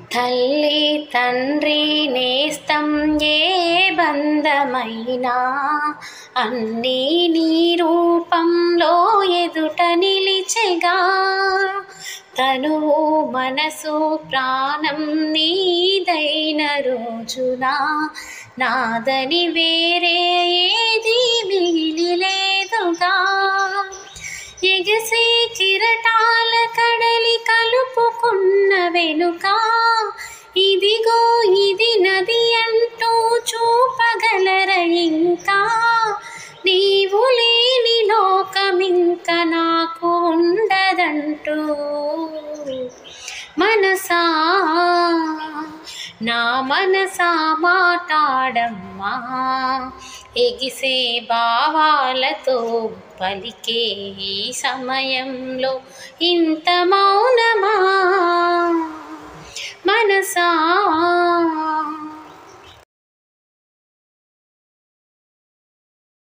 తల్లి తండ్రి నేస్తం ఏ బంధమైనా అన్నీ నీ రూపంలో ఎదుట నిలిచెగా. తనువు మనసు ప్రాణం నీదైన రోజున నాదని వేరే ఏది మిగిలి లేదుగా. ఎగసే కిరటాల కడలి కలుపుకున్న వెనుక ఇదిగో ఇది నది అంటూ చూపగలర ఇంకా. నీవు లేని లోకమింక నాకు ఉండదంటూ మనసా నా మనసా మాటాడమ్మా. ఎగిసే భావాలతో పలికే ఈ సమయంలో ఇంత మౌనమా మనసా.